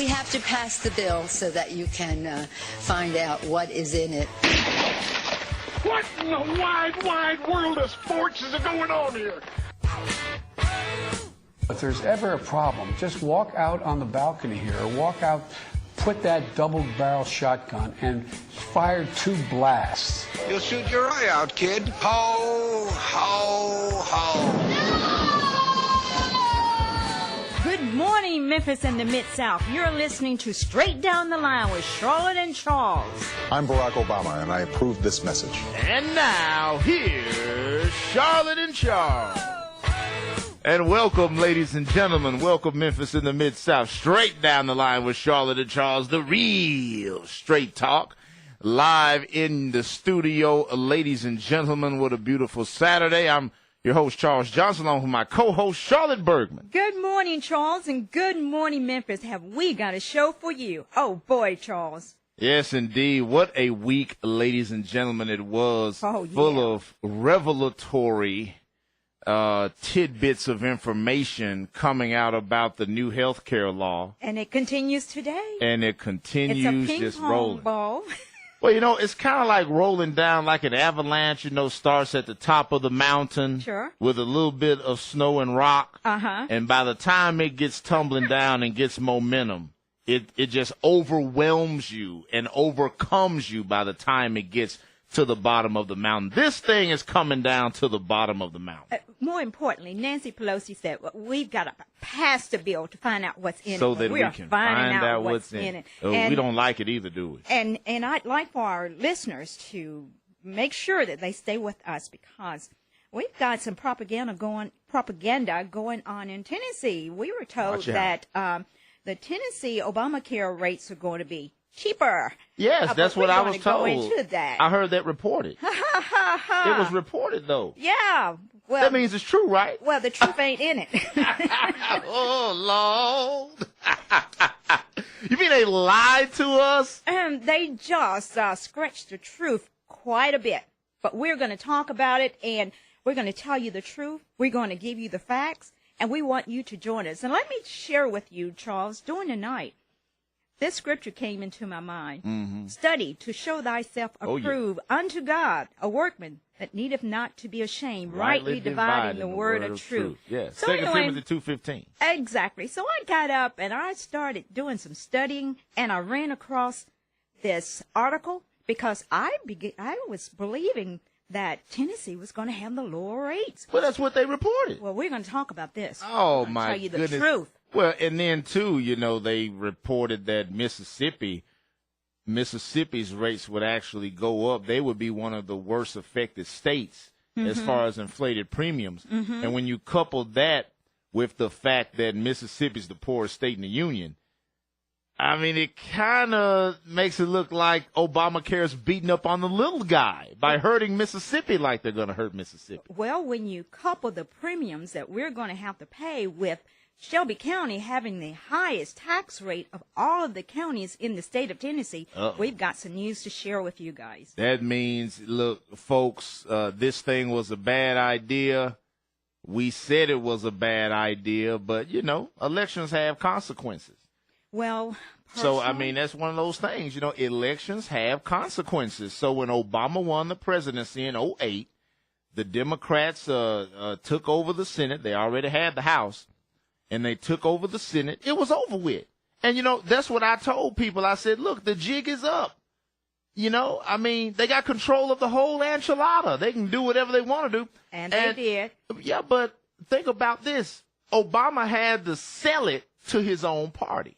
we have to pass the bill so that you can find out what is in it. What in the wide, wide world of sports is going on here? If there's ever a problem, just walk out on the balcony here, or walk out, put that double-barrel shotgun, and fire 2 blasts. You'll shoot your eye out, kid. Ho, ho, ho. Good morning, Memphis and the Mid-South. You're listening to Straight Down the Line with Charlotte and Charles. I'm Barack Obama, and I approve this message. And now, here's Charlotte and Charles. And welcome, ladies and gentlemen. Welcome, Memphis and the Mid-South. Straight Down the Line with Charlotte and Charles, the real straight talk. Live in the studio, ladies and gentlemen, what a beautiful Saturday. I'm your host, Charles Johnson, along with my co-host, Charlotte Bergman. Good morning, Charles, and good morning, Memphis. Have we got a show for you? Oh, boy, Charles. Yes, indeed. What a week, ladies and gentlemen, it was. Full of revelatory tidbits of information coming out about the new health care law. And it continues today. And it continues it's a just ping-pong rolling. Ball. Well, you know, it's kind of like rolling down like an avalanche, you know, starts at the top of the mountain. Sure. With a little bit of snow and rock. Uh-huh. And by the time it gets tumbling down and gets momentum, it just overwhelms you and overcomes you by the time it gets to the bottom of the mountain. This thing is coming down to the bottom of the mountain. More importantly, Nancy Pelosi said, we've got to pass the bill to find out what's in it. So that we can find out what's in it. We don't like it either, do we? And I'd like for our listeners to make sure that they stay with us because we've got some propaganda going on in Tennessee. We were told that the Tennessee Obamacare rates are going to be cheaper. Yes, that's what I was told. Go into that. I heard that reported. It was reported, though. Yeah. Well, that means it's true, right? Well, the truth ain't in it. Oh, Lord. You mean they lied to us? They just scratched the truth quite a bit. But we're going to talk about it, and we're going to tell you the truth. We're going to give you the facts, and we want you to join us. And let me share with you, Charles, during the night, this scripture came into my mind. Mm-hmm. Study to show thyself approved unto God, a workman that needeth not to be ashamed, rightly dividing the word of truth. Yes, so 2 anyway, Timothy 2:15. Exactly. So I got up and I started doing some studying, and I ran across this article because I was believing that Tennessee was going to have the lower rates. Well, that's what they reported. Well, we're going to talk about this. Oh, my tell you goodness. The truth. Well, and then, too, you know, they reported that Mississippi's rates would actually go up. They would be one of the worst affected states as far as inflated premiums. Mm-hmm. And when you couple that with the fact that Mississippi's the poorest state in the union, I mean, it kind of makes it look like Obamacare's beating up on the little guy by hurting Mississippi like they're going to hurt Mississippi. Well, when you couple the premiums that we're going to have to pay with Shelby County having the highest tax rate of all of the counties in the state of Tennessee, we've got some news to share with you guys. That means, look, folks, this thing was a bad idea. We said it was a bad idea, but, you know, elections have consequences. Well, so, I mean, that's one of those things, you know, elections have consequences. So when Obama won the presidency in 2008, the Democrats took over the Senate. They already had the House. And they took over the Senate. It was over with. And, you know, that's what I told people. I said, look, the jig is up. You know, I mean, they got control of the whole enchilada. They can do whatever they want to do. And they did. Yeah, but think about this. Obama had to sell it to his own party.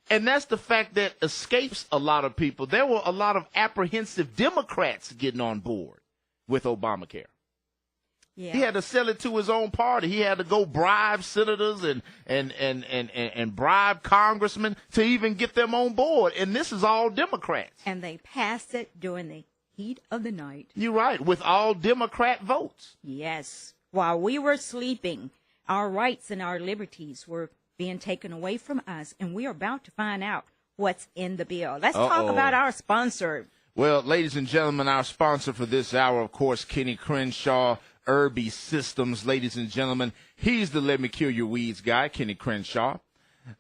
And that's the fact that escapes a lot of people. There were a lot of apprehensive Democrats getting on board with Obamacare. Yeah. He had to sell it to his own party. He had to go bribe senators and bribe congressmen to even get them on board. And this is all Democrats. And they passed it during the heat of the night. You're right, with all Democrat votes. Yes. While we were sleeping, our rights and our liberties were being taken away from us. And we are about to find out what's in the bill. Let's talk about our sponsor. Well, ladies and gentlemen, our sponsor for this hour, of course, Kenny Crenshaw, Irby Systems, ladies and gentlemen. He's the Let Me Kill Your Weeds guy, Kenny Crenshaw.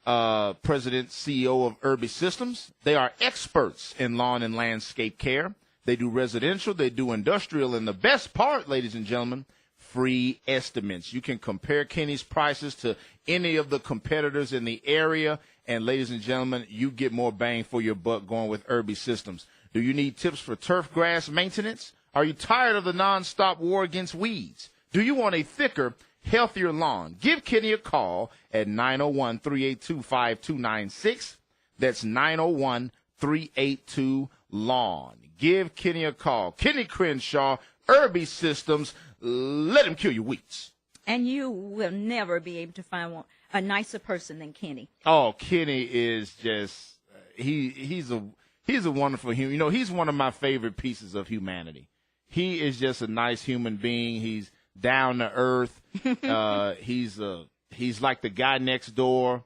President, CEO of Irby Systems. They are experts in lawn and landscape care. They do residential, they do industrial, and the best part, ladies and gentlemen, free estimates. You can compare Kenny's prices to any of the competitors in the area, and ladies and gentlemen, you get more bang for your buck going with Irby Systems. Do you need tips for turf grass maintenance? Are you tired of the nonstop war against weeds? Do you want a thicker, healthier lawn? Give Kenny a call at 901-382-5296. That's 901-382-LAWN. Give Kenny a call. Kenny Crenshaw, Irby Systems. Let him kill your weeds. And you will never be able to find a nicer person than Kenny. Oh, Kenny is just he's a wonderful human. You know, he's one of my favorite pieces of humanity. He is just a nice human being. He's down to earth. He's like the guy next door,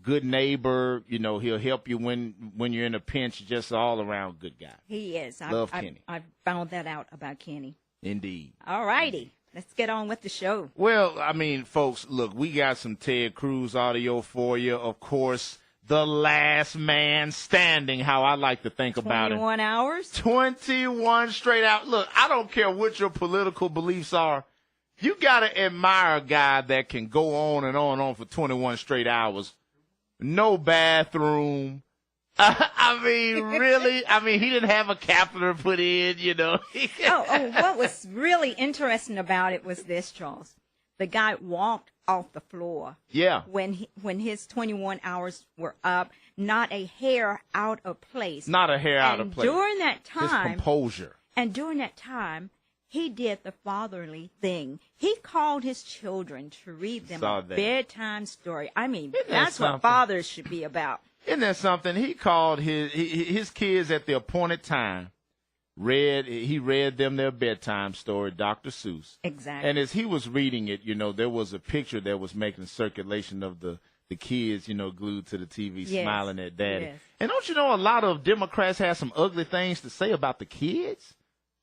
good neighbor. You know, he'll help you when you're in a pinch. Just all around good guy. He is. Love Kenny. I found that out about Kenny. Indeed. All righty. Let's get on with the show. Well, I mean, folks, look, we got some Ted Cruz audio for you. Of course, the last man standing, how I like to think about it. 21 hours? 21 straight out. Look, I don't care what your political beliefs are. You got to admire a guy that can go on and on and on for 21 straight hours. No bathroom. I mean, really? I mean, he didn't have a catheter put in, you know. What was really interesting about it was this, Charles. The guy walked off the floor. Yeah. When his 21 hours were up, not a hair out of place. Not a hair out of place. During that time, his composure. And during that time, he did the fatherly thing. He called his children to read them a bedtime story. I mean, that's what fathers should be about. Isn't that something? He called his kids at the appointed time. He read them their bedtime story, Dr. Seuss. Exactly. And as he was reading it, you know, there was a picture that was making circulation of the kids, you know, glued to the TV, smiling at Daddy. Yes. And don't you know, a lot of Democrats have some ugly things to say about the kids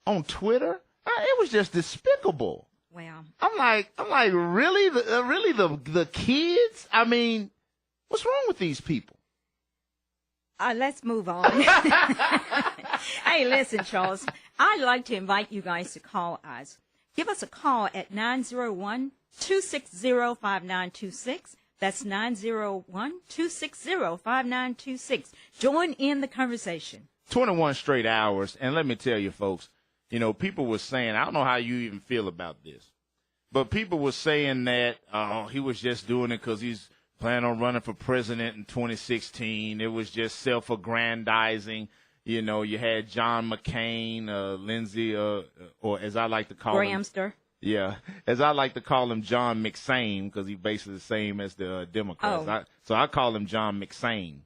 on Twitter? It was just despicable. Well, I'm like, really, the kids? I mean, what's wrong with these people? Let's move on. Hey, listen, Charles. I'd like to invite you guys to call us. Give us a call at 901-260-5926. That's 901-260-5926. Join in the conversation. 21 straight hours. And let me tell you, folks, you know, people were saying, I don't know how you even feel about this, but people were saying that he was just doing it because he's planning on running for president in 2016. It was just self-aggrandizing. You know, you had John McCain, Lindsey, or as I like to call Gramster. him. Yeah, as I like to call him, John McSane, because he's basically the same as the Democrats. Oh. So I call him John McSane.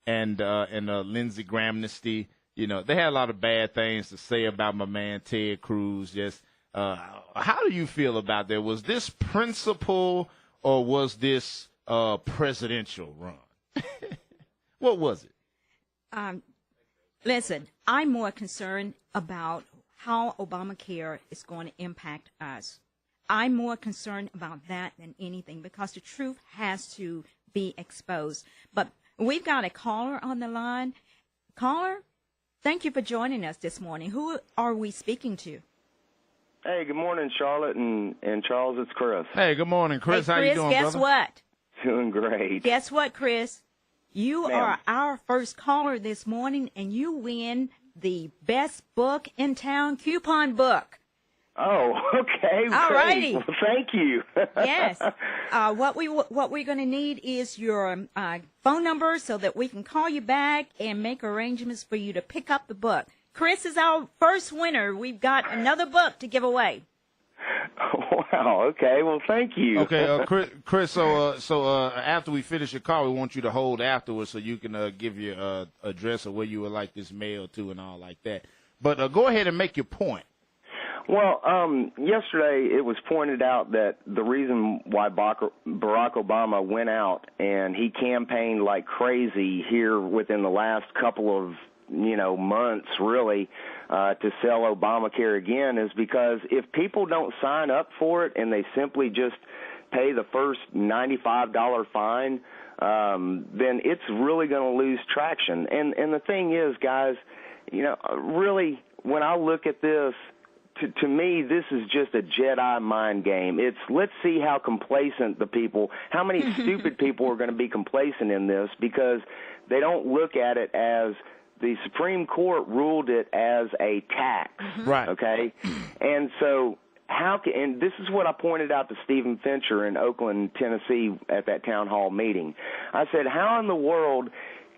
And Lindsey Gramnesty. You know, they had a lot of bad things to say about my man Ted Cruz. Just how do you feel about that? Was this principle or was this presidential run? What was it? Listen, I'm more concerned about how Obamacare is going to impact us. I'm more concerned about that than anything because the truth has to be exposed. But we've got a caller on the line. Caller, thank you for joining us this morning. Who are we speaking to? Hey, good morning, Charlotte and Charles. It's Chris. Hey, good morning, Chris. Hey, How you doing, guess brother? what? Doing great. Guess what, Chris? You Ma'am. are our first caller this morning, and you win the best book in town coupon book. Oh, okay. All righty. Well, thank you. Yes. What we're going to need is your phone number so that we can call you back and make arrangements for you to pick up the book. Chris is our first winner. We've got another book to give away. Wow. Okay. Well, thank you. Okay, Chris. So after we finish your call, we want you to hold afterwards so you can give your address or where you would like this mail to and all like that. But go ahead and make your point. Well, yesterday it was pointed out that the reason why Barack Obama went out and he campaigned like crazy here within the last couple of months, really, to sell Obamacare again is because if people don't sign up for it and they simply just pay the first $95 fine, then it's really going to lose traction. And the thing is, guys, really, when I look at this, to me, this is just a Jedi mind game. It's let's see how complacent how many stupid people are going to be complacent in this, because they don't look at it as the Supreme Court ruled it as a tax. Right. Okay? And so and this is what I pointed out to Stephen Fincher in Oakland, Tennessee at that town hall meeting. I said, how in the world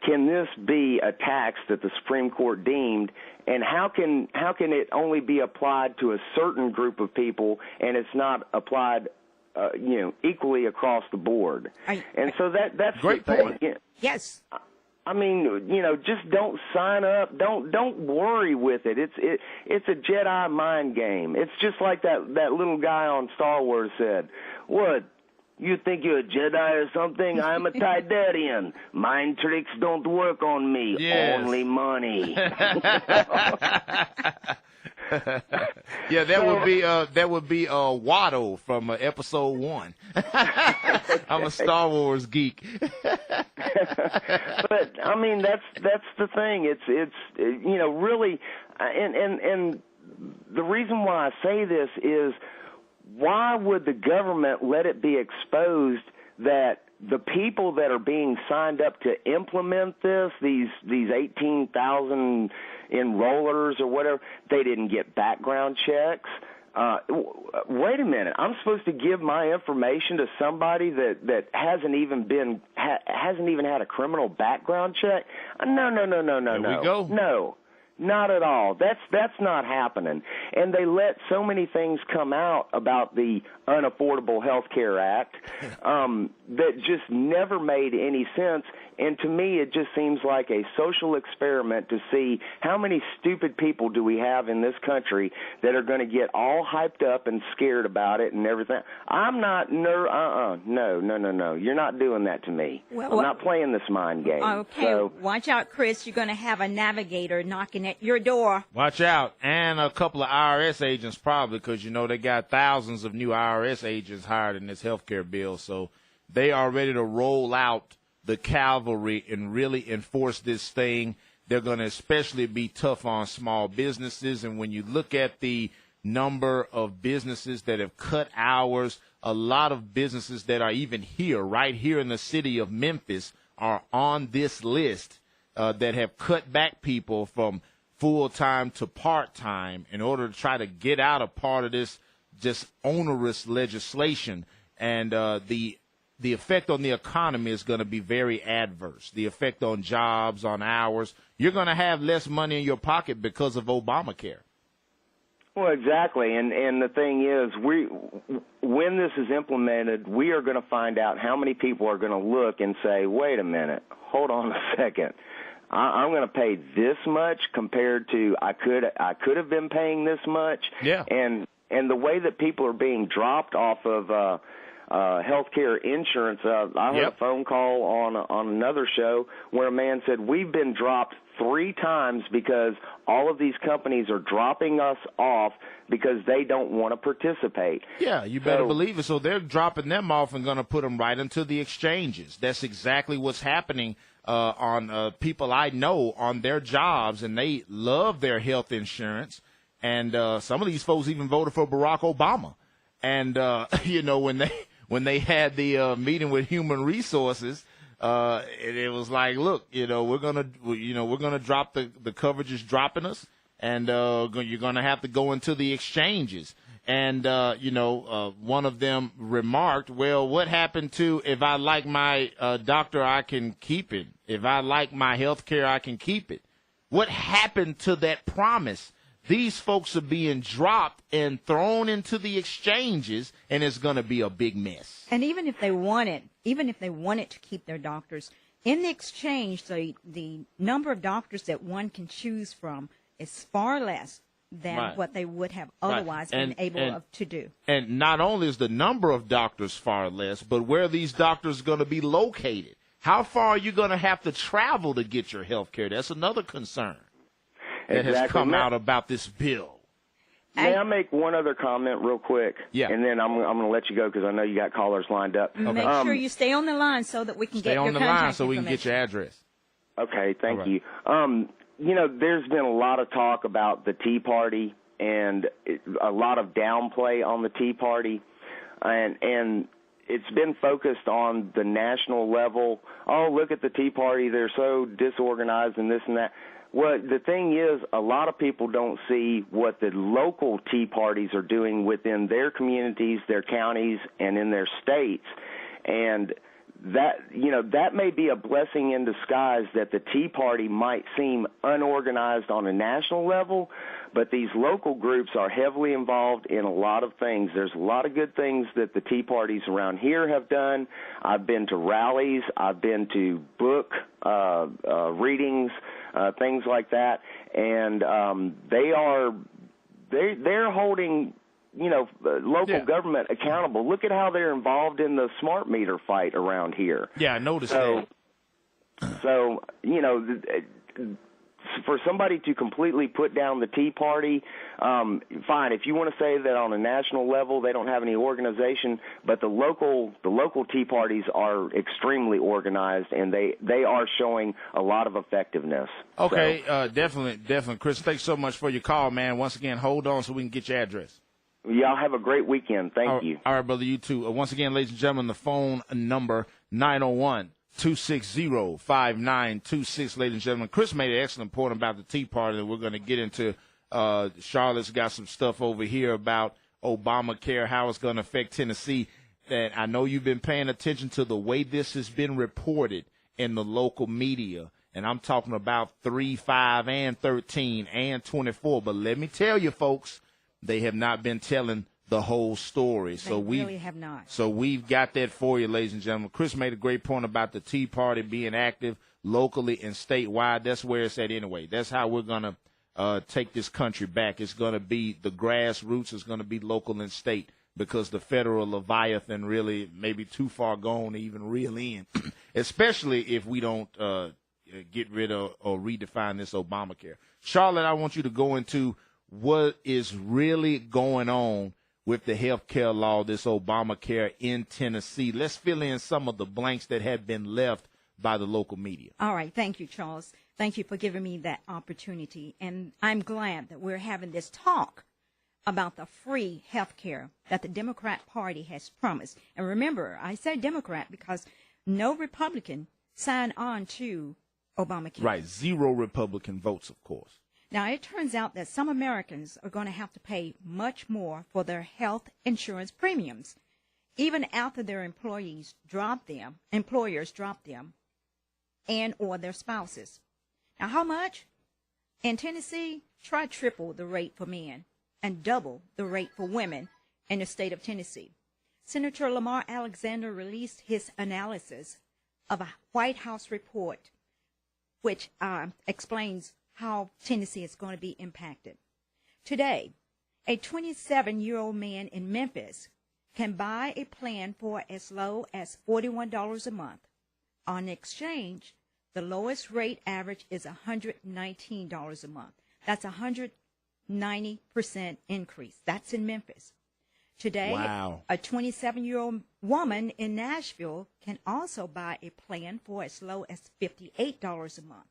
can this be a tax that the Supreme Court deemed, and how can it only be applied to a certain group of people and it's not applied equally across the board? And so that's great the thing. point. Yes. I mean, just don't sign up. Don't worry with it. It's a Jedi mind game. It's just like that little guy on Star Wars said, "What? You think you're a Jedi or something? I'm a Tidarian. Mind tricks don't work on me. Yes. Only money." Yeah, that would be Watto from episode 1. I'm a Star Wars geek. But I mean, that's the thing. It's really, and the reason why I say this is, why would the government let it be exposed that the people that are being signed up to implement this, these 18,000 enrollers or whatever, they didn't get background checks? Wait a minute. I'm supposed to give my information to somebody that hasn't even had a criminal background check? No. There we go. No. Not at all. That's not happening. And they let so many things come out about the Unaffordable Health Care Act that just never made any sense. And to me, it just seems like a social experiment to see how many stupid people do we have in this country that are going to get all hyped up and scared about it and everything. I'm not, no. You're not doing that to me. I'm not playing this mind game. Okay, so, watch out, Chris. You're going to have a navigator knocking at your door. Watch out. And a couple of IRS agents probably, because, they got thousands of new IRS agents hired in this health care bill. So they are ready to roll out the cavalry and really enforce this thing. They're going to especially be tough on small businesses. And when you look at the number of businesses that have cut hours, a lot of businesses that are even right here in the city of Memphis are on this list that have cut back people from full-time to part-time in order to try to get out of part of this just onerous legislation. And the effect on the economy is going to be very adverse. The effect on jobs, on hours. You're going to have less money in your pocket because of Obamacare. Well, exactly. And the thing is, when this is implemented, we are going to find out how many people are going to look and say, wait a minute, hold on a second. I'm going to pay this much compared to I could have been paying this much. Yeah. And the way that people are being dropped off of healthcare insurance. I heard a phone call on another show where a man said, we've been dropped 3 times because all of these companies are dropping us off because they don't want to participate. Yeah, you better believe it. So they're dropping them off and going to put them right into the exchanges. That's exactly what's happening on people I know on their jobs, and they love their health insurance. And some of these folks even voted for Barack Obama. And, when they had the meeting with Human Resources, it was like, look, we're gonna drop the coverage is dropping us, and you're gonna have to go into the exchanges. And one of them remarked, well, what happened to if I like my doctor, I can keep it. If I like my health care, I can keep it. What happened to that promise? These folks are being dropped and thrown into the exchanges, and it's going to be a big mess. And even if they wanted to keep their doctors, in the exchange, the number of doctors that one can choose from is far less than what they would have otherwise been able to do. And not only is the number of doctors far less, but where these doctors are going to be located. How far are you going to have to travel to get your health care? That's another concern that has come out about this bill. May I make one other comment real quick? Yeah. And then I'm going to let you go because I know you got callers lined up. Make sure you stay on the line so that we can get your Stay on the contact line so we can get your information. address. Okay, thank All right. you. You know, there's been a lot of talk about the Tea Party and a lot of downplay on the Tea Party, and it's been focused on the national level. Oh, look at the Tea Party. They're so disorganized and this and that. Well, the thing is, a lot of people don't see what the local Tea Parties are doing within their communities, their counties, and in their states. And that may be a blessing in disguise that the Tea Party might seem unorganized on a national level, but these local groups are heavily involved in a lot of things. There's a lot of good things that the Tea Parties around here have done. I've been to rallies. I've been to book readings, things like that, and they're holding local government accountable. Look at how they're involved in the smart meter fight around here. Yeah, I noticed that. So, for somebody to completely put down the Tea Party, fine. If you want to say that on a national level they don't have any organization, but the local Tea Parties are extremely organized, and they are showing a lot of effectiveness. Okay, definitely. Chris, thanks so much for your call, man. Once again, hold on so we can get your address. Y'all have a great weekend. Thank you. All right, brother, you too. Once again, ladies and gentlemen, the phone number 901-260-5926, ladies and gentlemen. Chris made an excellent point about the Tea Party that we're going to get into. Charlotte's got some stuff over here about Obamacare, how it's going to affect Tennessee. And I know you've been paying attention to the way this has been reported in the local media. And I'm talking about 3, 5, and 13, and 24. But let me tell you, folks, they have not been telling the whole story. They really have not. So we've got that for you, ladies and gentlemen. Chris made a great point about the Tea Party being active locally and statewide. That's where it's at anyway. That's how we're going to take this country back. It's going to be the grassroots. It's going to be local and state, because the federal Leviathan really may be too far gone to even reel in, especially if we don't get rid of or redefine this Obamacare. Charlotte, I want you to go into what is really going on with the health care law, this Obamacare in Tennessee. Let's fill in some of the blanks that have been left by the local media. All right. Thank you, Charles. Thank you for giving me that opportunity. And I'm glad that we're having this talk about the free health care that the Democrat Party has promised. And remember, I said Democrat because no Republican signed on to Obamacare. Right. 0 Republican votes, of course. Now, it turns out that some Americans are going to have to pay much more for their health insurance premiums, even after their employers drop them, and or their spouses. Now, how much? In Tennessee, try triple the rate for men and double the rate for women in the state of Tennessee. Senator Lamar Alexander released his analysis of a White House report which explains how Tennessee is going to be impacted. Today, a 27-year-old man in Memphis can buy a plan for as low as $41 a month. On exchange, the lowest rate average is $119 a month. That's a 190% increase. That's in Memphis. Today, wow. A 27-year-old woman in Nashville can also buy a plan for as low as $58 a month.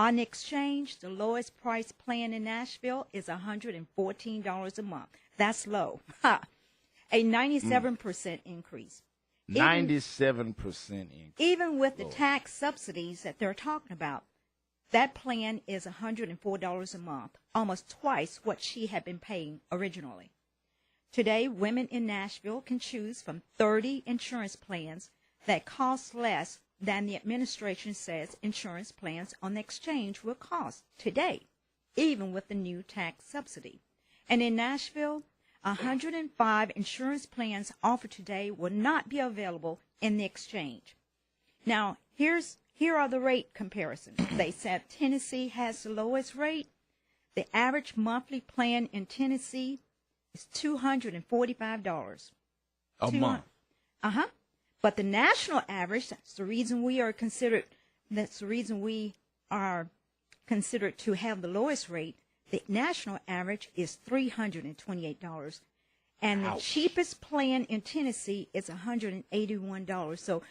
On exchange, the lowest price plan in Nashville is $114 a month. That's low. A 97% increase. 97% increase. Even with the tax subsidies that they're talking about, that plan is $104 a month, almost twice what she had been paying originally. Today, women in Nashville can choose from 30 insurance plans that cost less than the administration says insurance plans on the exchange will cost today, even with the new tax subsidy. And in Nashville, 105 insurance plans offered today will not be available in the exchange. Now, here are the rate comparisons. They said Tennessee has the lowest rate. The average monthly plan in Tennessee is $245 a month. But the national average, that's the reason we are considered to have the lowest rate. The national average is $328. And the Ouch. cheapest plan in Tennessee is $181. So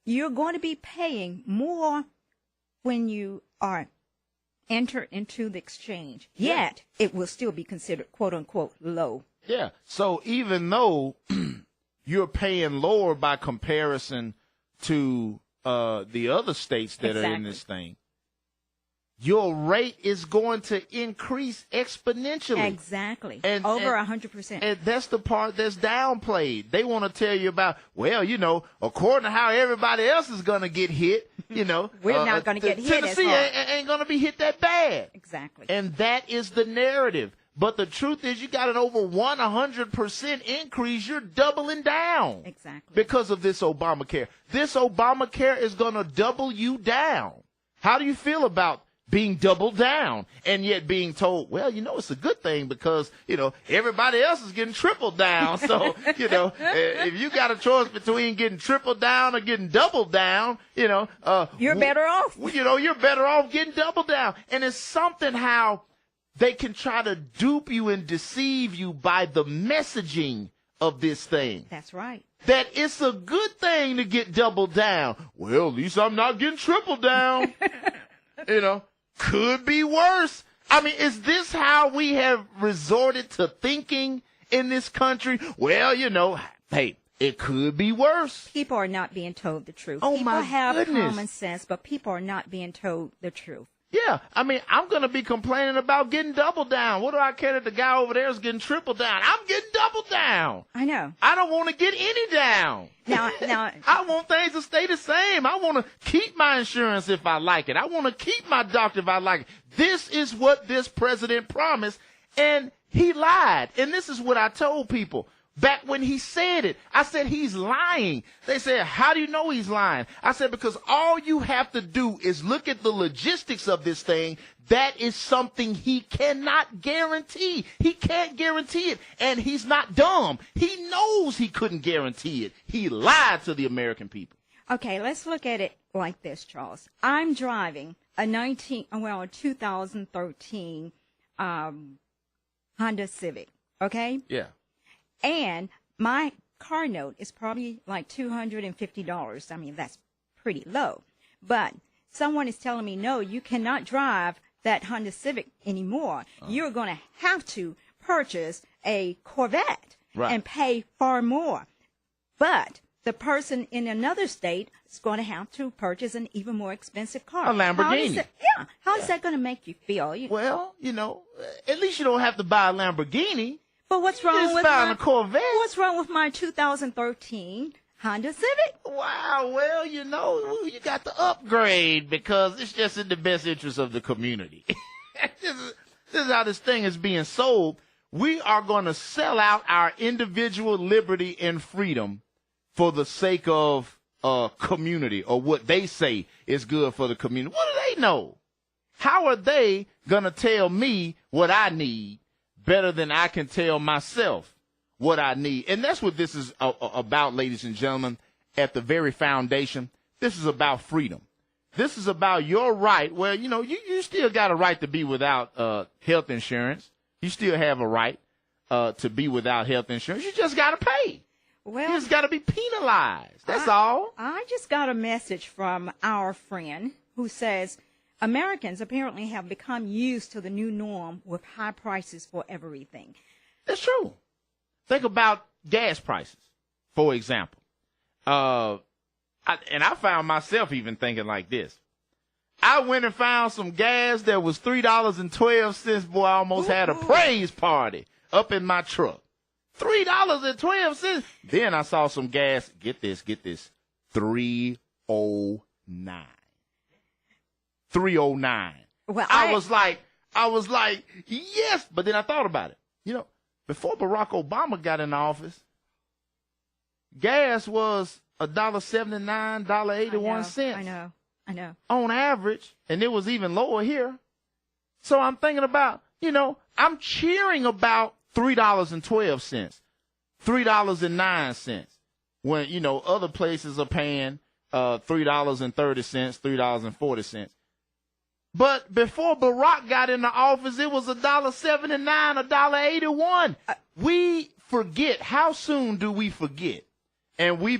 you're going to be paying more when you are entered into the exchange. Yet it will still be considered quote unquote low. Yeah. So even though you're paying lower by comparison to the other states that are in this thing, your rate is going to increase exponentially. Exactly. And, over 100%. And that's the part that's downplayed. They want to tell you about, well, you know, according to how everybody else is going to get hit, you know. We're not going to get hit as Tennessee hard. ain't going to be hit that bad. Exactly. And that is the narrative. But the truth is you got an over 100% increase. You're doubling down. Exactly. Because of this Obamacare. This Obamacare is going to double you down. How do you feel about being doubled down and yet being told, well, you know, it's a good thing because, you know, everybody else is getting tripled down. So, you know, if you got a choice between getting tripled down or getting doubled down, you know, you're better off. You know, you're better off getting doubled down. And it's something how they can try to dupe you and deceive you by the messaging of this thing. That's right. That it's a good thing to get doubled down. Well, at least I'm not getting tripled down. You know, could be worse. I mean, is this how we have resorted to thinking in this country? Well, you know, hey, it could be worse. People are not being told the truth. Oh, people my have goodness. common sense, but people are not being told the truth. Yeah, I mean, I'm going to be complaining about getting doubled down. What do I care that the guy over there is getting tripled down? I'm getting doubled down. I know. I don't want to get any down. Now, I want things to stay the same. I want to keep my insurance if I like it. I want to keep my doctor if I like it. This is what this president promised, and he lied. And this is what I told people back when he said it. I said, he's lying. They said, how do you know he's lying? I said, because all you have to do is look at the logistics of this thing. That is something he cannot guarantee. He can't guarantee it. And he's not dumb. He knows he couldn't guarantee it. He lied to the American people. okay, let's look at it like this, Charles. I'm driving a 2013 Honda Civic, okay? Yeah. And my car note is probably like $250. I mean, that's pretty low. But someone is telling me, no, you cannot drive that Honda Civic anymore. You're going to have to purchase a Corvette and pay far more. But the person in another state is going to have to purchase an even more expensive car. A Lamborghini. How is that going to make you feel? Well, you know, at least you don't have to buy a Lamborghini. But what's wrong Just with buying a Corvette? What's wrong with my 2013 Honda Civic? Wow, well, you know, you got to upgrade because it's just in the best interest of the community. This is how this thing is being sold. We are going to sell out our individual liberty and freedom for the sake of community or what they say is good for the community. What do they know? How are they going to tell me what I need better than I can tell myself what I need? And that's what this is about, ladies and gentlemen. At the very foundation, this is about freedom. This is about your right. Well, you know, you still got a right to be without health insurance. You still have a right to be without health insurance. You just got to pay. Well, You just got to be penalized. That's all. I just got a message from our friend who says Americans apparently have become used to the new norm with high prices for everything. That's true. Think about gas prices, for example. I found myself even thinking like this. I went and found some gas that was $3.12. Boy, I almost had a praise party up in my truck. $3.12. Then I saw some gas. Get this. $3.09. $3.09. Well, I was like, yes. But then I thought about it. You know, before Barack Obama got in office, gas was $1.79, $1.81. I know. On average, and it was even lower here. So I'm thinking about, you know, I'm cheering about $3.12, $3.09, when, you know, other places are paying $3.30, $3.40. But before Barack got into office, it was $1.79, $1.81. We forget. How soon do we forget? And we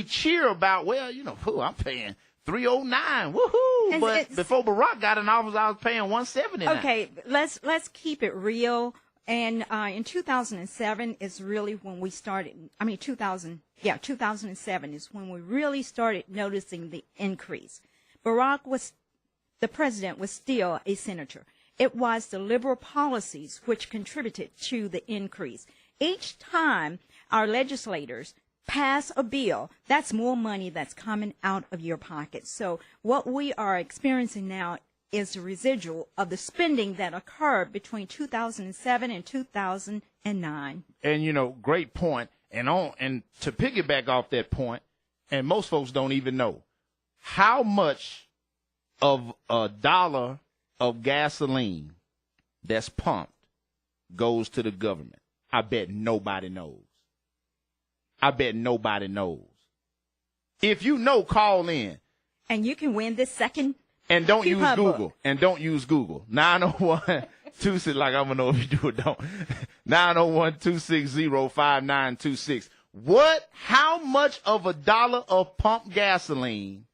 cheer about, well, you know, I'm paying $3.09, woohoo! But before Barack got in office, I was paying $1.79. Okay, let's keep it real. And in 2007 is really when we started. 2007 is when we really started noticing the increase. The president was still a senator. It was the liberal policies which contributed to the increase. Each time our legislators pass a bill, that's more money that's coming out of your pocket. So what we are experiencing now is the residual of the spending that occurred between 2007 and 2009. And, you know, great point. And to piggyback off that point, and most folks don't even know, how much of $1 of gasoline that's pumped goes to the government? I bet nobody knows. If you know, call in. And you can win this second. And don't use Google. 901-26, like I'm going to know if you do or don't. 901-260-5926. How much of $1 of pump gasoline,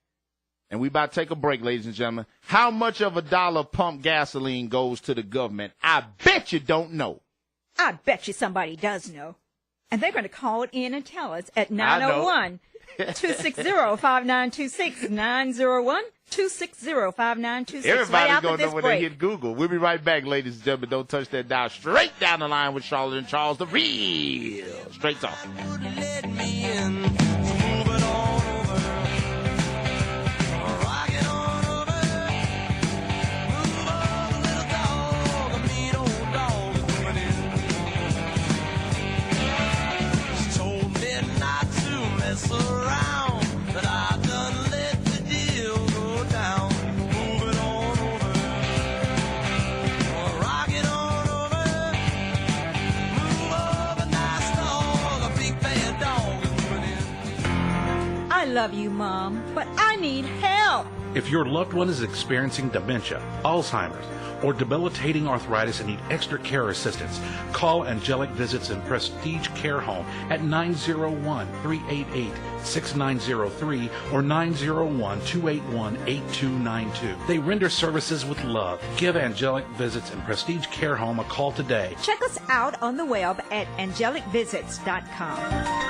and we about to take a break, ladies and gentlemen, how much of $1 pump gasoline goes to the government? I bet you don't know. I bet you somebody does know. And they're going to call it in and tell us at 901-260-5926, 901-260-5926. Everybody's going to know when they hit Google. We'll be right back, ladies and gentlemen. Don't touch that dial. Straight down the line with Charlotte and Charles, the real Straight Talk. I love you, Mom, but I need help. If your loved one is experiencing dementia, Alzheimer's, or debilitating arthritis and need extra care assistance, call Angelic Visits and Prestige Care Home at 901-388-6903 or 901-281-8292. They render services with love. Give Angelic Visits and Prestige Care Home a call today. Check us out on the web at angelicvisits.com.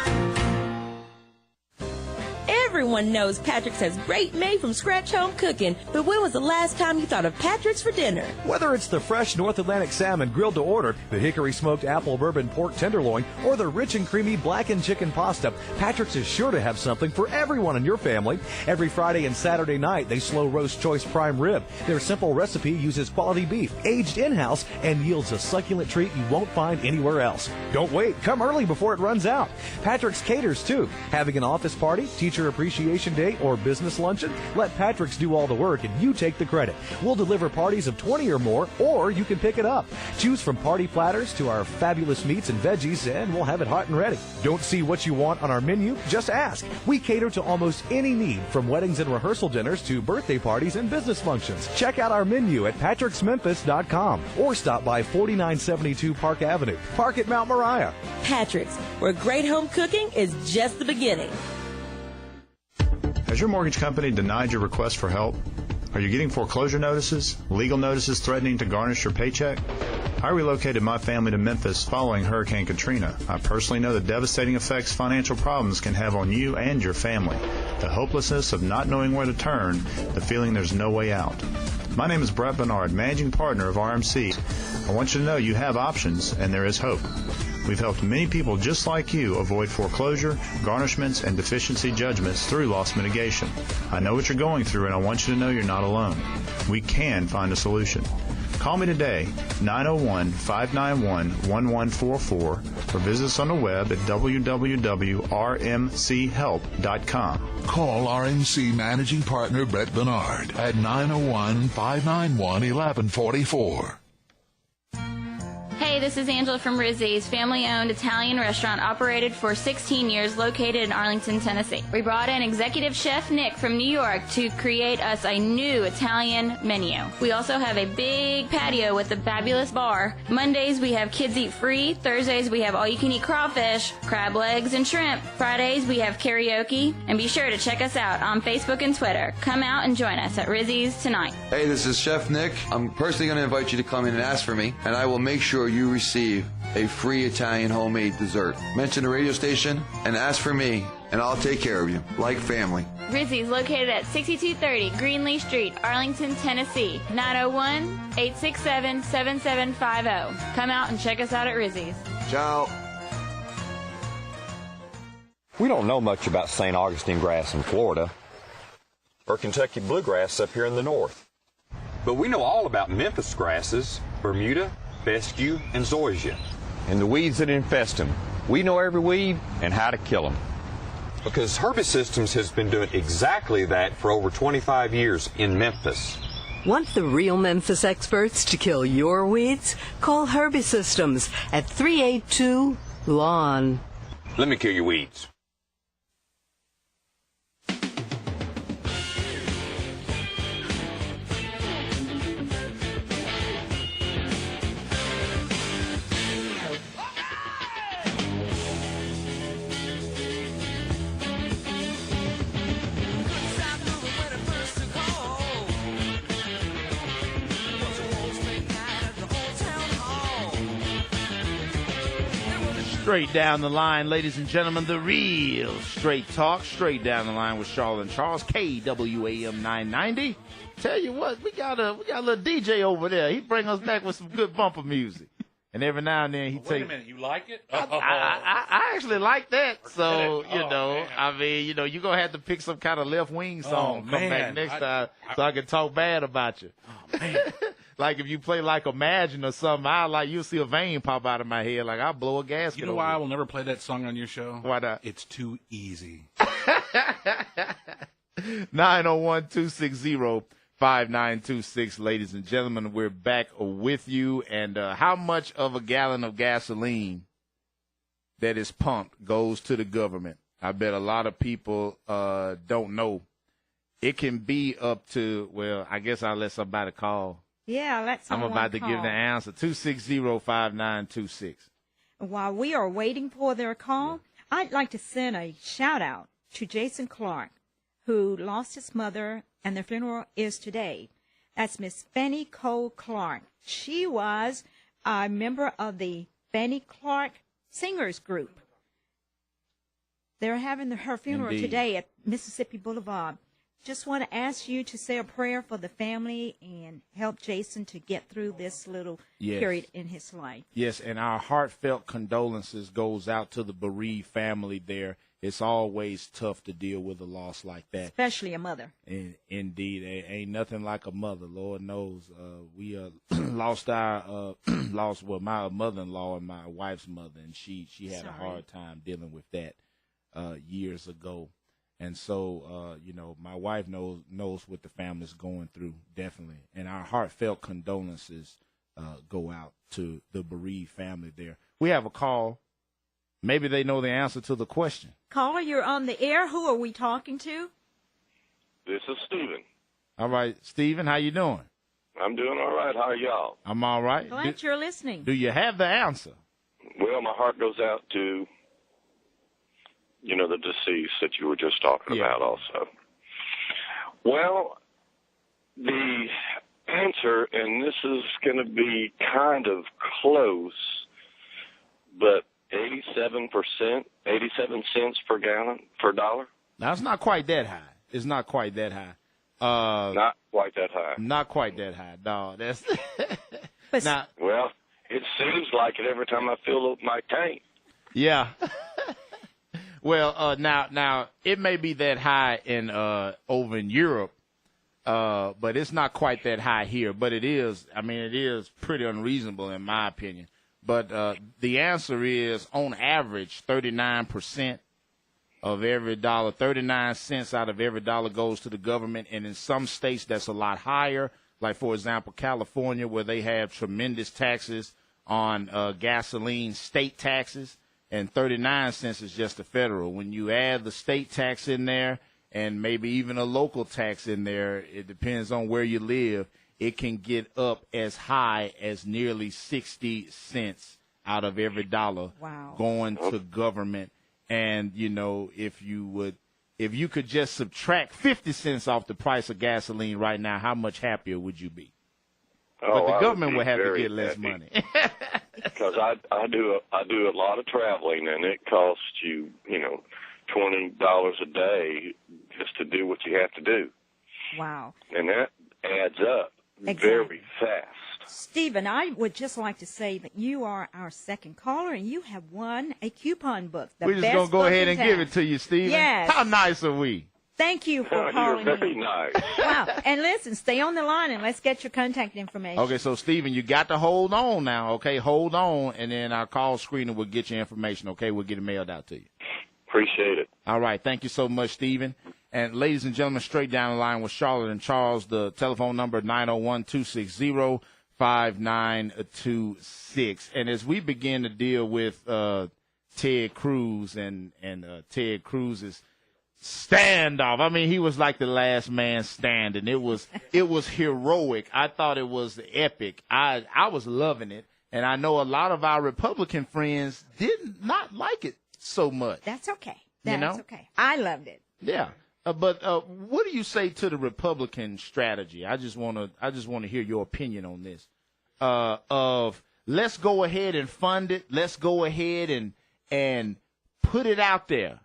Everyone knows Patrick's has great made-from-scratch home cooking, but when was the last time you thought of Patrick's for dinner? Whether it's the fresh North Atlantic salmon grilled to order, the hickory smoked apple bourbon pork tenderloin, or the rich and creamy blackened chicken pasta, Patrick's is sure to have something for everyone in your family. Every Friday and Saturday night, they slow roast choice prime rib. Their simple recipe uses quality beef, aged in-house, and yields a succulent treat you won't find anywhere else. Don't wait. Come early before it runs out. Patrick's caters, too. Having an office party, teacher appreciation day, or business luncheon? Let Patrick's do all the work and you take the credit. We'll deliver parties of 20 or more, or you can pick it up. Choose from party platters to our fabulous meats and veggies, and we'll have it hot and ready. Don't see what you want on our menu? Just ask. We cater to almost any need, from weddings and rehearsal dinners to birthday parties and business functions. Check out our menu at patricksmemphis.com or stop by 4972 Park Avenue. Park at Mount Moriah. Patrick's, where great home cooking is just the beginning. Has your mortgage company denied your request for help? Are you getting foreclosure notices, legal notices threatening to garnish your paycheck? I relocated my family to Memphis following Hurricane Katrina. I personally know the devastating effects financial problems can have on you and your family. The hopelessness of not knowing where to turn, the feeling there's no way out. My name is Brett Bernard, managing partner of RMC. I want you to know you have options and there is hope. We've helped many people just like you avoid foreclosure, garnishments, and deficiency judgments through loss mitigation. I know what you're going through, and I want you to know you're not alone. We can find a solution. Call me today, 901-591-1144, or visit us on the web at www.rmchelp.com. Call RMC Managing Partner Brett Bernard at 901-591-1144. Hey, Hey, this is Angela from Rizzi's, family-owned Italian restaurant operated for 16 years, located in Arlington, Tennessee. We brought in executive chef Nick from New York to create us a new Italian menu. We also have a big patio with a fabulous bar. Mondays we have kids eat free. Thursdays we have all-you-can-eat crawfish, crab legs, and shrimp. Fridays we have karaoke. And be sure to check us out on Facebook and Twitter. Come out and join us at Rizzi's tonight. Hey, this is Chef Nick. I'm personally going to invite you to come in and ask for me, and I will make sure you receive a free Italian homemade dessert. Mention the radio station and ask for me, and I'll take care of you, like family. Rizzi's, located at 6230 Greenlee Street, Arlington, Tennessee, 901-867-7750. Come out and check us out at Rizzi's. Ciao. We don't know much about St. Augustine grass in Florida or Kentucky bluegrass up here in the north. But we know all about Memphis grasses, Bermuda, fescue, and zoysia, and the weeds that infest them. We know every weed and how to kill them. Because Herbisystems has been doing exactly that for over 25 years in Memphis. Want the real Memphis experts to kill your weeds? Call Herbisystems at 382-LAWN. Let me kill your weeds. Straight down the line, ladies and gentlemen, the real straight talk, straight down the line with Charlotte and Charles, KWAM 990. Tell you what, we got a little DJ over there. He bring us back with some good bumper music, and every now and then he Wait a minute, you like it? I actually like that. So man. I mean, you're gonna have to pick some kind of left wing song. Come back next time so I can talk bad about you. Oh man. Like if you play like Imagine or something, you'll see a vein pop out of my head. Like I'll blow a gasket. You know why I will never play that song on your show? Why not? It's too easy. 901-260-5926, ladies and gentlemen. We're back with you. And how much of a gallon of gasoline that is pumped goes to the government? I bet a lot of people don't know. It can be up to, well, I guess I'll let somebody call. Yeah, let someone I'm about to call. give the answer. 260-5926. While we are waiting for their call, I'd like to send a shout-out to Jason Clark, who lost his mother, and their funeral is today. That's Miss Fannie Cole Clark. She was a member of the Fannie Clark Singers Group. They're having her funeral Indeed. today at Mississippi Boulevard. Just want to ask you to say a prayer for the family and help Jason to get through this little period in his life. Yes, and our heartfelt condolences goes out to the bereaved family there. It's always tough to deal with a loss like that. Especially a mother. And indeed, ain't nothing like a mother. Lord knows. We lost my mother-in-law and my wife's mother, and she had a hard time dealing with that years ago. And so, my wife knows what the family's going through, definitely. And our heartfelt condolences go out to the bereaved family there. We have a call. Maybe they know the answer to the question. Caller, you're on the air. Who are we talking to? This is Stephen. All right, Stephen, how you doing? I'm doing all right. How are y'all? I'm all right. Glad you're listening. Do you have the answer? Well, my heart goes out to, the deceased that you were just talking about also. Well, the answer, and this is going to be kind of close, but 87 cents per gallon, per dollar. Now, it's not quite that high. It's not quite that high. Not quite that high. Not quite that high. No, that's well, it seems like it every time I fill up my tank. Yeah. Well, now it may be that high in over in Europe, but it's not quite that high here. But it is. I mean, it is pretty unreasonable in my opinion. But the answer is, on average, 39% of every dollar, 39 cents out of every dollar goes to the government. And in some states, that's a lot higher. Like, for example, California, where they have tremendous taxes on gasoline state taxes, and 39 cents is just the federal. When you add the state tax in there and maybe even a local tax in there, it depends on where you live, it can get up as high as nearly 60 cents out of every dollar going to government. And, you know, if you could just subtract 50 cents off the price of gasoline right now, how much happier would you be? But the government would have to get less money. Because I do a lot of traveling, and it costs you, $20 a day just to do what you have to do. Wow. And that adds up very fast. Stephen, I would just like to say that you are our second caller, and you have won a coupon book. We're just going to go ahead and give it to you, Stephen. Yes. How nice are we? Thank you for calling. You're very nice. Wow. And listen, stay on the line, and let's get your contact information. Okay, so, Stephen, you got to hold on now, okay? Hold on, and then our call screener will get your information, okay? We'll get it mailed out to you. Appreciate it. All right. Thank you so much, Stephen. And ladies and gentlemen, straight down the line with Charlotte and Charles, the telephone number 901-260-5926. And as we begin to deal with Ted Cruz and Ted Cruz's standoff, I mean, he was like the last man standing. It was heroic. I thought it was epic. I was loving it. And I know a lot of our Republican friends did not like it so much. That's okay. That's okay. I loved it. Yeah. But what do you say to the Republican strategy? I just want to hear your opinion on this. Of let's go ahead and fund it. Let's go ahead and put it out there.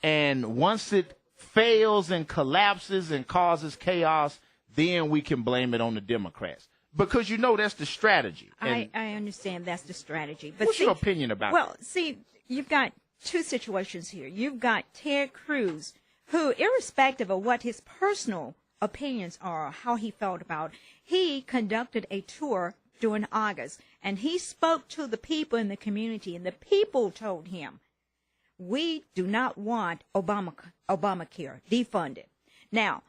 And once it fails and collapses and causes chaos, then we can blame it on the Democrats. Because that's the strategy. I understand that's the strategy. But what's your opinion about that? Well, see, you've got two situations here. You've got Ted Cruz, who, irrespective of what his personal opinions are, how he felt about, he conducted a tour during August, and he spoke to the people in the community, and the people told him, we do not want Obamacare defunded. Now,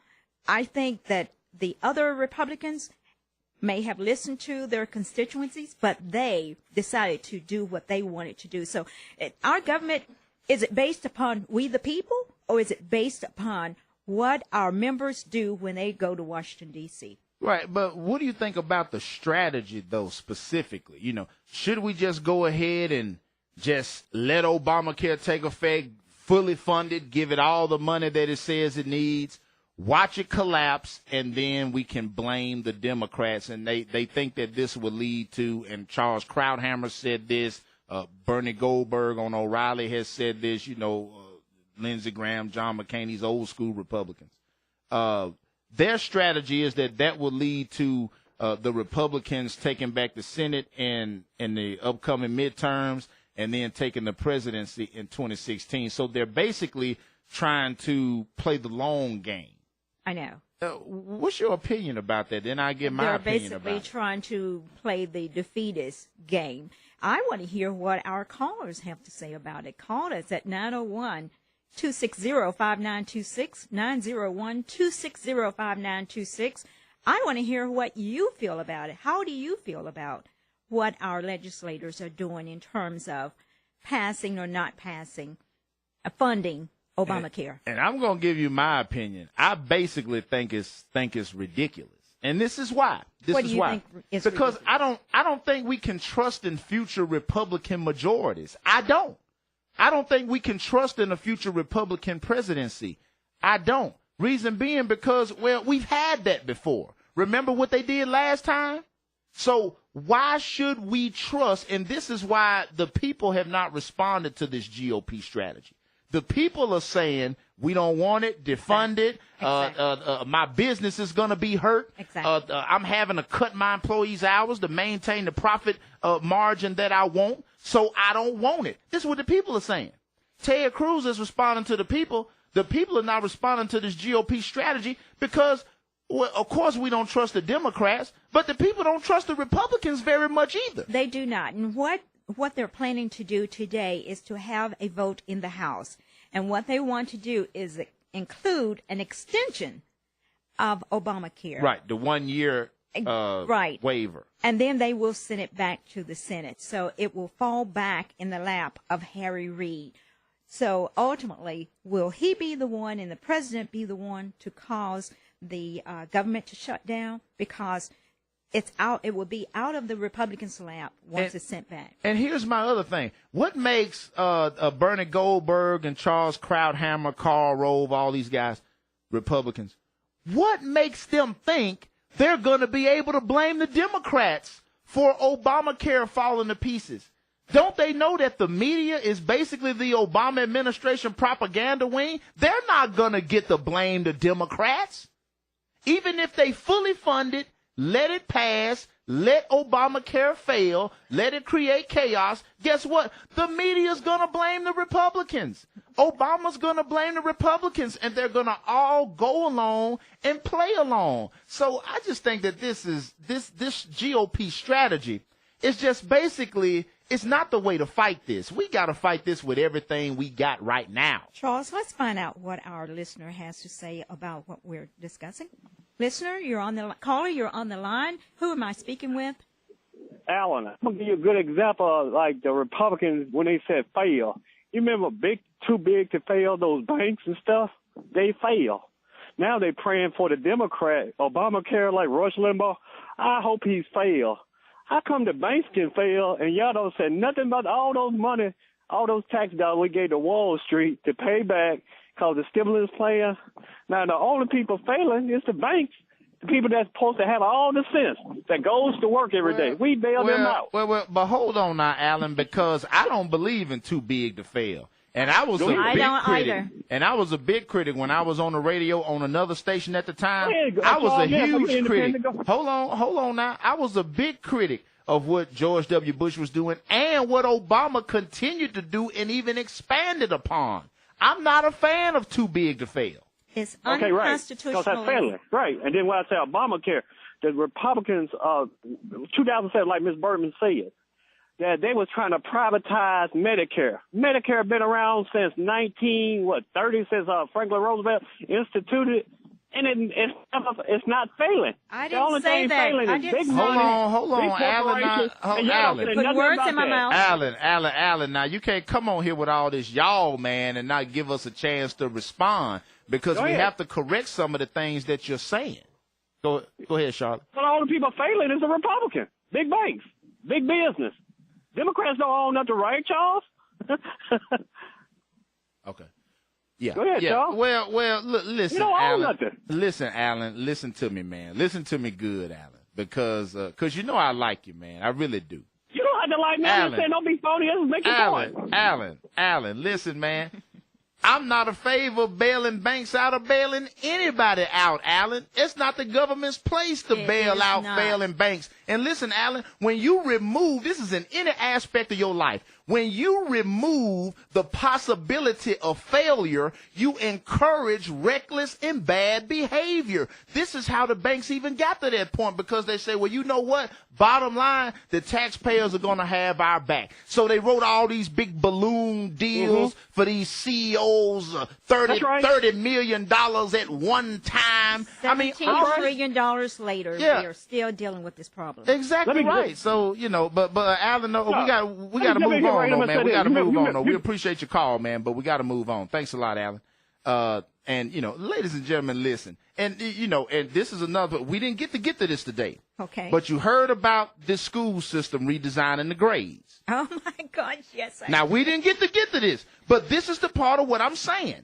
I think that the other Republicans may have listened to their constituencies, but they decided to do what they wanted to do. So our government, is it based upon we the people, or is it based upon what our members do when they go to Washington, D.C.? Right, but what do you think about the strategy, though, specifically? Should we just go ahead and just let Obamacare take effect, fully funded, give it all the money that it says it needs, watch it collapse, and then we can blame the Democrats? And they think that this will lead to, and Charles Krauthammer said this, Bernie Goldberg on O'Reilly has said this, Lindsey Graham, John McCain, these old school Republicans. Their strategy is that will lead to the Republicans taking back the Senate in the upcoming midterms and then taking the presidency in 2016. So they're basically trying to play the long game. I know. What's your opinion about that? Then I get my opinion about it. They're basically trying to play the defeatist game. I want to hear what our callers have to say about it. Call us at 901-260-5926, 901-260-5926. I want to hear what you feel about it. How do you feel about what our legislators are doing in terms of passing or not passing, funding Obamacare? And I'm going to give you my opinion. I basically think it's ridiculous. And this is why. What do you think is because ridiculous? I don't think we can trust in future Republican majorities. I don't think we can trust in a future Republican presidency. I don't. Reason being because, we've had that before. Remember what they did last time? So why should we trust? And this is why the people have not responded to this GOP strategy. The people are saying, we don't want it, defund it. Exactly. My business is going to be hurt. Exactly. I'm having to cut my employees' hours to maintain the profit margin that I want, so I don't want it. This is what the people are saying. Ted Cruz is responding to the people. The people are not responding to this GOP strategy because, of course, we don't trust the Democrats, but the people don't trust the Republicans very much either. They do not. And what they're planning to do today is to have a vote in the House. And what they want to do is include an extension of Obamacare. Right, the 1 year right. waiver. And then they will send it back to the Senate. So it will fall back in the lap of Harry Reid. So ultimately, will he be the one and the president be the one to cause the government to shut down? Because it's out. It will be out of the Republicans' lap once it's sent back. And here's my other thing. What makes Bernie Goldberg and Charles Krauthammer, Karl Rove, all these guys, Republicans, what makes them think they're going to be able to blame the Democrats for Obamacare falling to pieces? Don't they know that the media is basically the Obama administration propaganda wing? They're not going to get to blame the Democrats. Even if they fully fund it, let it pass, let Obamacare fail, let it create chaos. Guess what? The media's going to blame the Republicans. Obama's going to blame the Republicans, and they're going to all go along and play along. So I just think that this GOP strategy is just basically, it's not the way to fight this. We got to fight this with everything we got right now. Charles, let's find out what our listener has to say about what we're discussing. Listener, you're on the caller. You're on the line. Who am I speaking with? Alan, I'm gonna give you a good example of like the Republicans when they said fail. You remember too big to fail, those banks and stuff? They fail. Now they're praying for the Democrat, Obamacare, like Rush Limbaugh. I hope he's failed. How come the banks can fail and y'all don't say nothing about all those money, all those tax dollars we gave to Wall Street to pay back because the stimulus plan? Now, the only people failing is the banks, the people that's supposed to have all the sense that goes to work every day. We bail them out. Well, but hold on now, Alan, because I don't believe in too big to fail. And I was a big critic. Either. And I was a big critic when I was on the radio on another station at the time. I was a huge critic. Hold on now. I was a big critic of what George W. Bush was doing and what Obama continued to do and even expanded upon. I'm not a fan of too big to fail. It's okay, right. unconstitutional. Because that's failing. Right. And then when I say Obamacare, the Republicans, 2007, like Ms. Bergman said, that they was trying to privatize Medicare. Medicare been around since 1930, since Franklin Roosevelt instituted, and it's not failing. I the only didn't say thing that. failing I is didn't big say money, Hold on, big Alan. corporations, and y'all don't say Put nothing words about in my that. mouth. Alan, now you can't come on here with all this y'all, man, and not give us a chance to respond because we have to correct some of the things that you're saying. Go ahead, Charlotte. Well, all the people failing is the Republican, big banks, big business. Democrats don't own nothing, right, Charles? Okay. Yeah. Go ahead, Charles. Well, listen, you don't own Alan. nothing. Listen, Alan. Listen to me, man. Listen to me good, Alan, because you know I like you, man. I really do. You don't have to like me. I'm just saying, don't be phony. Just make your point. Alan, listen, man. I'm not a favor of bailing banks out or bailing anybody out, Alan. It's not the government's place to bail out failing banks. And listen, Alan, when you remove, this is in any aspect of your life, when you remove the possibility of failure, you encourage reckless and bad behavior. This is how the banks even got to that point, because they say, well, you know what? Bottom line, the taxpayers are going to have our back. So they wrote all these big balloon deals for these CEOs, $30 million at one time. $17 trillion later, we are still dealing with this problem. Exactly right. So, but Alan, we got to move on, though, man. We got to move on, though. We appreciate your call, man, but we got to move on. Thanks a lot, Alan. And, ladies and gentlemen, listen. And, and this is another, we didn't get to this today. Okay. But you heard about this school system redesigning the grades. Oh, my gosh, yes. Now, we didn't get to this, but this is the part of what I'm saying.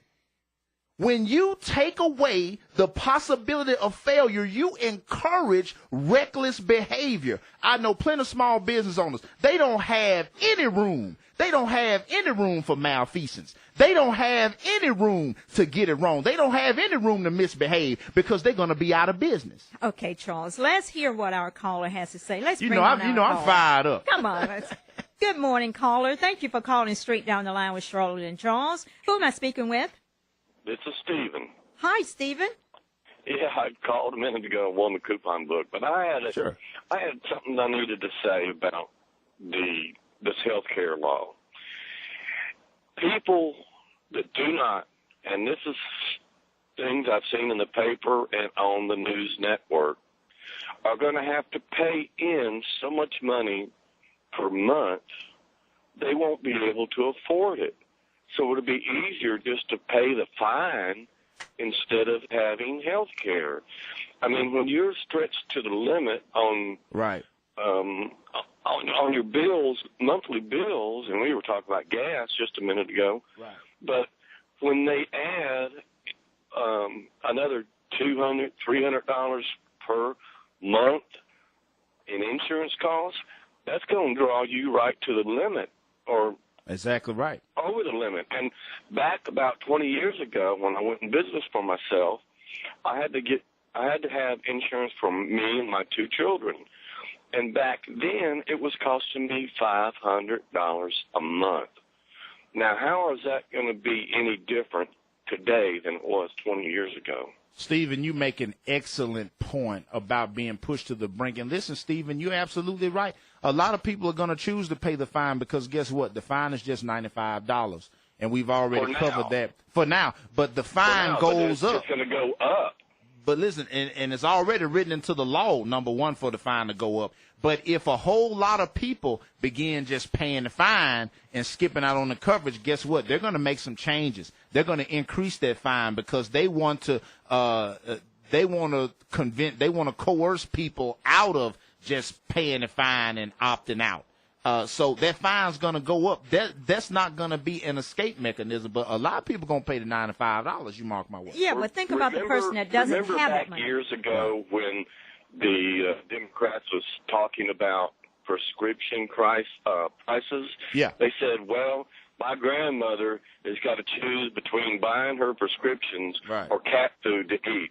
When you take away the possibility of failure, you encourage reckless behavior. I know plenty of small business owners. They don't have any room. They don't have any room for malfeasance. They don't have any room to get it wrong. They don't have any room to misbehave because they're going to be out of business. Okay, Charles, let's hear what our caller has to say. Let's I'm fired up. Come on. Good morning, caller. Thank you for calling straight down the line with Charlotte and Charles. Who am I speaking with? This is Stephen. Hi, Stephen. Yeah, I called a minute ago and won the coupon book, but I had something I needed to say about this health care law. People that do not, and this is things I've seen in the paper and on the news network, are going to have to pay in so much money per month, they won't be able to afford it. So it'll be easier just to pay the fine instead of having health care. I mean, when you're stretched to the limit on on your bills, monthly bills, and we were talking about gas just a minute ago, but when they add another $200, $300 per month in insurance costs, that's going to draw you right to the limit, or exactly right, over the limit. And back about 20 years ago, when I went in business for myself, I had to have insurance for me and my 2 children. And back then, it was costing me $500 a month. Now, how is that going to be any different today than it was 20 years ago? Stephen, you make an excellent point about being pushed to the brink. And listen, Stephen, you're absolutely right. A lot of people are going to choose to pay the fine because guess what? The fine is just $95. And we've already covered that for now. But the fine goes up. It's going to go up. But listen, and it's already written into the law, number one, for the fine to go up. But if a whole lot of people begin just paying the fine and skipping out on the coverage, guess what? They're going to make some changes. They're going to increase that fine because they want to coerce people out of just paying the fine and opting out. So that fine's going to go up. That's not going to be an escape mechanism, but a lot of people are going to pay the $95, you mark my words. Yeah, but think about the person that doesn't have that money. Remember back years ago when the Democrats was talking about prescription prices? Yeah. They said, well, my grandmother has got to choose between buying her prescriptions or cat food to eat.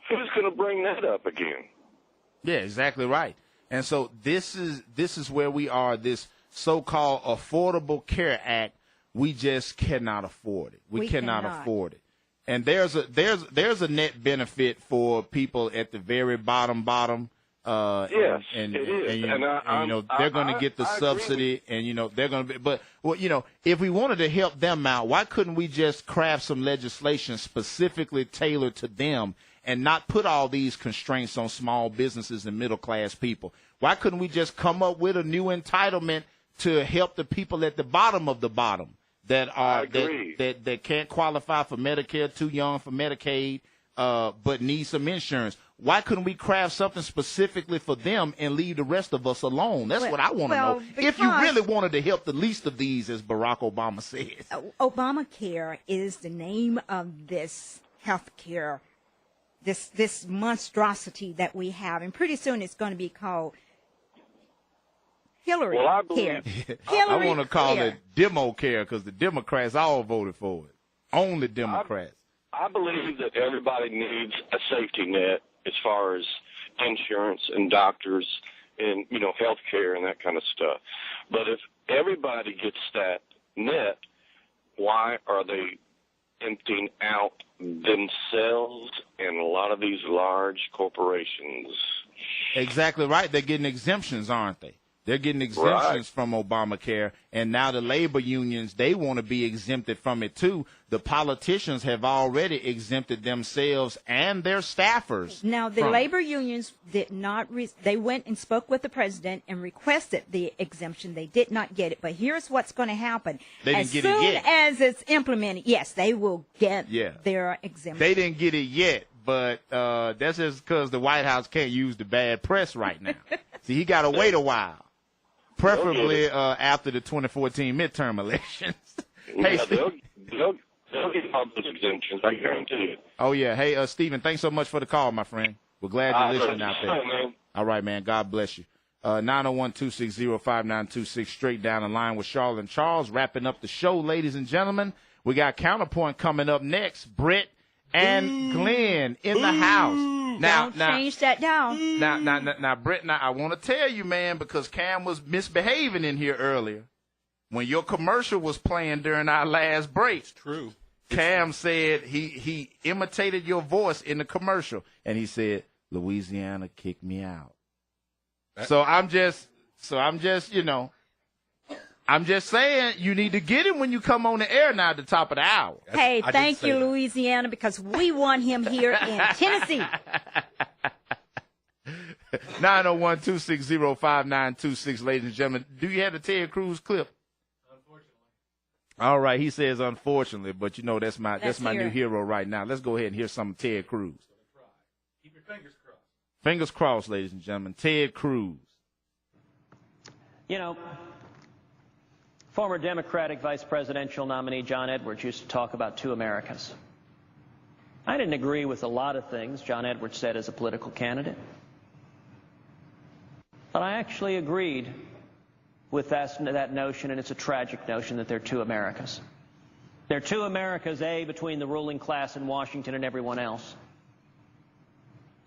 Who's going to bring that up again? Yeah, exactly right. And so this is where we are, this so-called Affordable Care Act. We just cannot afford it. We cannot afford it. And there's a net benefit for people at the very bottom. Yes, and it is. And they're going to get the subsidy, and they're going to be. But if we wanted to help them out, why couldn't we just craft some legislation specifically tailored to them and not put all these constraints on small businesses and middle class people? Why couldn't we just come up with a new entitlement to help the people at the bottom of the bottom that are that can't qualify for Medicare, too young for Medicaid, but need some insurance? Why couldn't we craft something specifically for them and leave the rest of us alone? That's what I want to know. If you really wanted to help the least of these, as Barack Obama says. Obamacare is the name of this health care, this monstrosity that we have. And pretty soon it's going to be called Hillary Care. I want to call it Demo Care because the Democrats all voted for it. Only Democrats. I believe that everybody needs a safety net as far as insurance and doctors and, health care and that kind of stuff. But if everybody gets that net, why are they emptying out themselves and a lot of these large corporations? Exactly right. They're getting exemptions, aren't they? They're getting exemptions from Obamacare, and now the labor unions, they want to be exempted from it too. The politicians have already exempted themselves and their staffers. Now, the labor unions did not, they went and spoke with the president and requested the exemption. They did not get it, but here's what's going to happen. They didn't get it yet. As soon as it's implemented, yes, they will get their exemption. They didn't get it yet, but that's just because the White House can't use the bad press right now. See, he got to wait a while. Preferably after the 2014 midterm elections. Hey, they'll get all those exemptions, I guarantee it. Oh, yeah. Hey, Stephen, thanks so much for the call, my friend. We're glad you're listening out there. Man. All right, man. God bless you. 901-260-5926, straight down the line with Charlotte and Charles. Wrapping up the show, ladies and gentlemen. We got Counterpoint coming up next. Britt and Glenn in the house. Now, change that down. Now, Britt, I want to tell you, man, because Cam was misbehaving in here earlier. When your commercial was playing during our last break. It's true. Cam said he imitated your voice in the commercial, and he said, Louisiana kicked me out. So I'm just saying you need to get him when you come on the air now at the top of the hour. Hey, thank you, Louisiana, because we want him here in Tennessee. 901-260-5926, ladies and gentlemen. Do you have the Ted Cruz clip? Unfortunately. All right, he says unfortunately, but you know that's my new hero right now. Let's go ahead and hear some of Ted Cruz. Keep your fingers crossed. Fingers crossed, ladies and gentlemen. Ted Cruz. You know, former Democratic vice presidential nominee John Edwards used to talk about two Americas. I didn't agree with a lot of things John Edwards said as a political candidate. But I actually agreed with that notion, and it's a tragic notion, that there are two Americas. There are two Americas, A, between the ruling class in Washington and everyone else.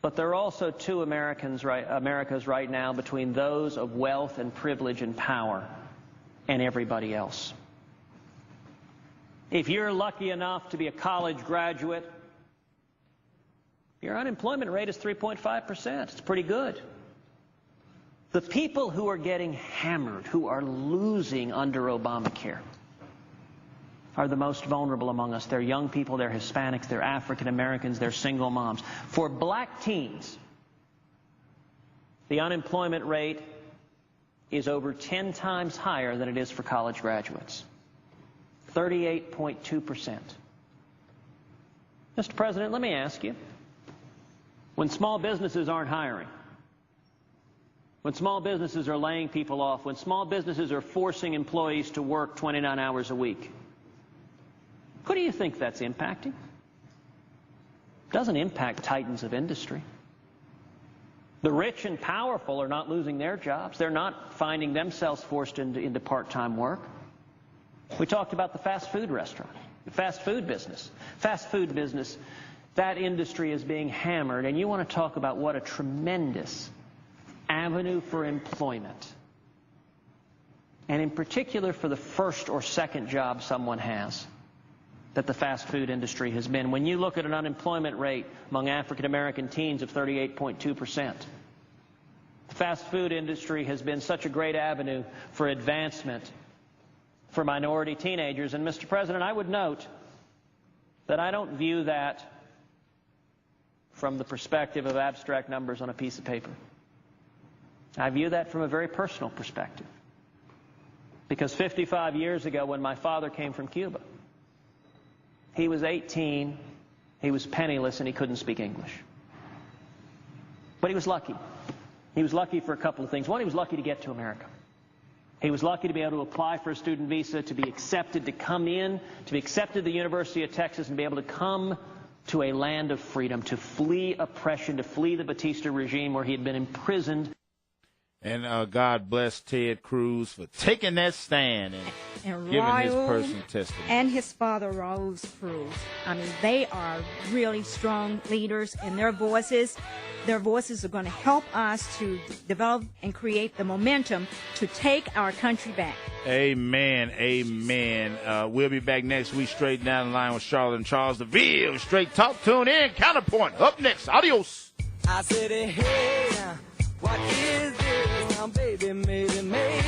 But there are also two Americas right now between those of wealth and privilege and power and everybody else. If you're lucky enough to be a college graduate, your unemployment rate is 3.5%. It's pretty good. The people who are getting hammered, who are losing under Obamacare, are the most vulnerable among us. They're young people, they're Hispanics, they're African Americans, they're single moms. For black teens, the unemployment rate is over 10 times higher than it is for college graduates. 38.2%. Mr. President, let me ask you, when small businesses aren't hiring, when small businesses are laying people off, when small businesses are forcing employees to work 29 hours a week, who do you think that's impacting? It doesn't impact titans of industry. The rich and powerful are not losing their jobs. They're not finding themselves forced into part-time work. We talked about the fast food restaurant, the fast food business. Fast food business, that industry is being hammered, and you want to talk about what a tremendous avenue for employment. And in particular for the first or second job someone has, that the fast food industry has been. When you look at an unemployment rate among African American teens of 38.2%, the fast food industry has been such a great avenue for advancement for minority teenagers. And Mr. President, I would note that I don't view that from the perspective of abstract numbers on a piece of paper. I view that from a very personal perspective. Because 55 years ago, when my father came from Cuba, he was 18, he was penniless, and he couldn't speak English. But he was lucky. He was lucky for a couple of things. One, he was lucky to get to America. He was lucky to be able to apply for a student visa, to be accepted, to come in, to be accepted at the University of Texas, and be able to come to a land of freedom, to flee oppression, to flee the Batista regime where he had been imprisoned. And God bless Ted Cruz for taking that stand and giving his personal testimony. And his father, Raul Cruz. I mean, they are really strong leaders, and their voices are going to help us to develop and create the momentum to take our country back. Amen. Amen. We'll be back next week, straight down the line with Charlotte and Charles DeVille. Straight talk, tune in, Counterpoint. Up next. Adios. I said, hey, what is this? Now, baby, maybe she's in need.